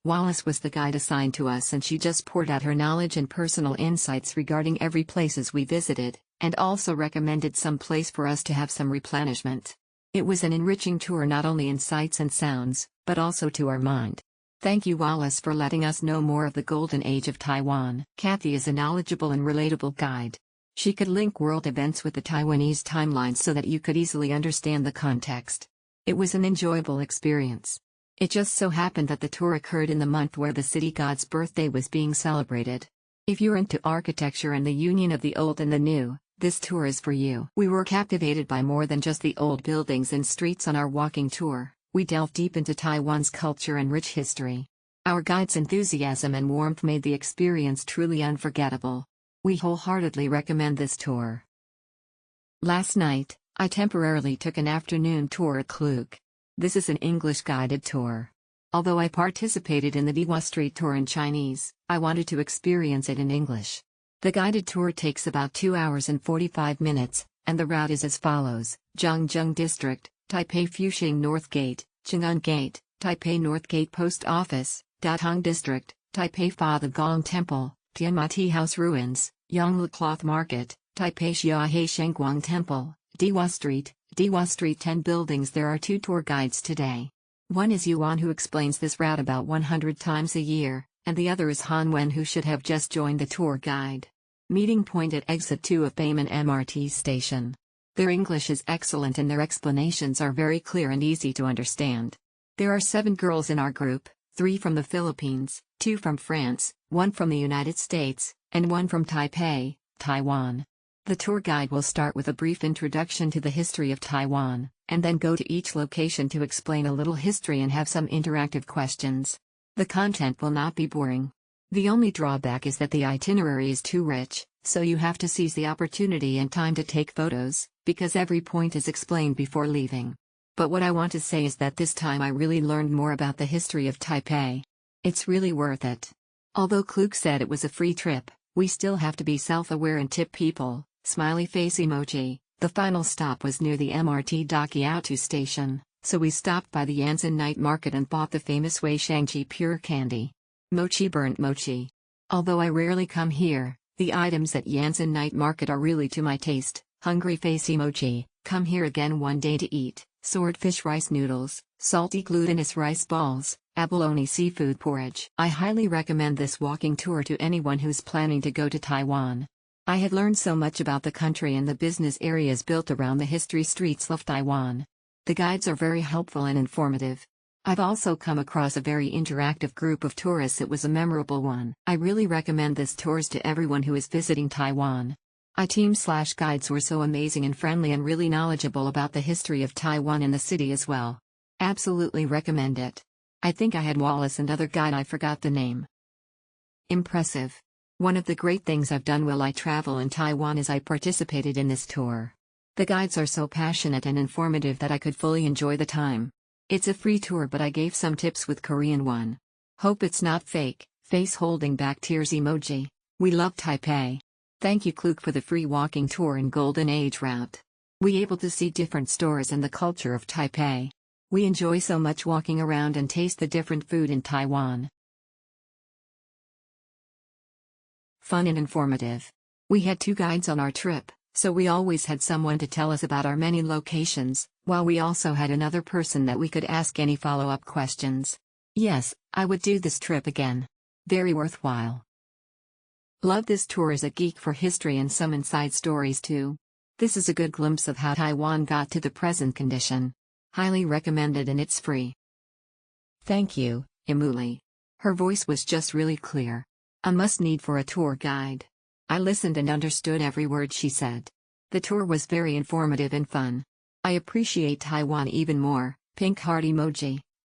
Wallace was the guide assigned to us, and she just poured out her knowledge and personal insights regarding every places we visited, and also recommended some place for us to have some replenishment. It was an enriching tour, not only in sights and sounds, but also to our mind. Thank you, Wallace, for letting us know more of the golden age of Taiwan. Kathy is a knowledgeable and relatable guide. She could link world events with the Taiwanese timeline so that you could easily understand the context. It was an enjoyable experience. It just so happened that the tour occurred in the month where the city god's birthday was being celebrated. If you're into architecture and the union of the old and the new, this tour is for you. We were captivated by more than just the old buildings and streets on our walking tour. We delved deep into Taiwan's culture and rich history. Our guide's enthusiasm and warmth made the experience truly unforgettable. We wholeheartedly recommend this tour. Last night, I temporarily took an afternoon tour at Klook. This is an English guided tour. Although I participated in the Dihua Street tour in Chinese, I wanted to experience it in English. The guided tour takes about 2 hours and 45 minutes, and the route is as follows: Zhangzheng District, Taipei Fuxing North Gate, Chang'an Gate, Taipei North Gate Post Office, Dadaocheng District, Taipei Father God Temple, Tianma Tea House Ruins, Yongli Cloth Market, Taipei Xiahai God Temple, Dihua Street, 10 buildings. There are 2 tour guides today. One is Yuan, who explains this route about 100 times a year, and the other is Han Wen, who should have just joined the tour guide. Meeting point at exit 2 of Beiman MRT station. Their English is excellent and their explanations are very clear and easy to understand. There are 7 girls in our group, 3 from the Philippines, 2 from France, 1 from the United States, and 1 from Taipei, Taiwan. The tour guide will start with a brief introduction to the history of Taiwan, and then go to each location to explain a little history and have some interactive questions. The content will not be boring. The only drawback is that the itinerary is too rich, so you have to seize the opportunity and time to take photos, because every point is explained before leaving. But what I want to say is that this time I really learned more about the history of Taipei. It's really worth it. Although Klook said it was a free trip, we still have to be self-aware and tip people. Smiley face emoji. The final stop was near the MRT Dakiao station, so we stopped by the Yansan night market and bought the famous Wei Shangji pure candy. Mochi, burnt mochi. Although I rarely come here, the items at Yansan night market are really to my taste. Hungry face emoji. Come here again one day to eat. Swordfish rice noodles, salty glutinous rice balls, abalone seafood porridge. I highly recommend this walking tour to anyone who's planning to go to Taiwan. I have learned so much about the country and the business areas built around the history streets of Taiwan. The guides are very helpful and informative. I've also come across a very interactive group of tourists. It was a memorable one. I really recommend this tours to everyone who is visiting Taiwan. Our team/guides were so amazing and friendly and really knowledgeable about the history of Taiwan and the city as well. Absolutely recommend it. I think I had Wallace and other guide, I forgot the name. Impressive. One of the great things I've done while I travel in Taiwan is I participated in this tour. The guides are so passionate and informative that I could fully enjoy the time. It's a free tour, but I gave some tips with Korean one. Hope it's not fake. Face holding back tears emoji. We love Taipei. Thank you Klook for the free walking tour and Golden Age route. We able to see different stores and the culture of Taipei. We enjoy so much walking around and taste the different food in Taiwan. Fun and informative. We had 2 guides on our trip, so we always had someone to tell us about our many locations, while we also had another person that we could ask any follow-up questions. Yes, I would do this trip again. Very worthwhile. Love this tour as a geek for history and some inside stories too. This is a good glimpse of how Taiwan got to the present condition. Highly recommended, and it's free. Thank you, Emuli. Her voice was just really clear. A must-need for a tour guide. I listened and understood every word she said. The tour was very informative and fun. I appreciate Taiwan even more. Pink heart emoji.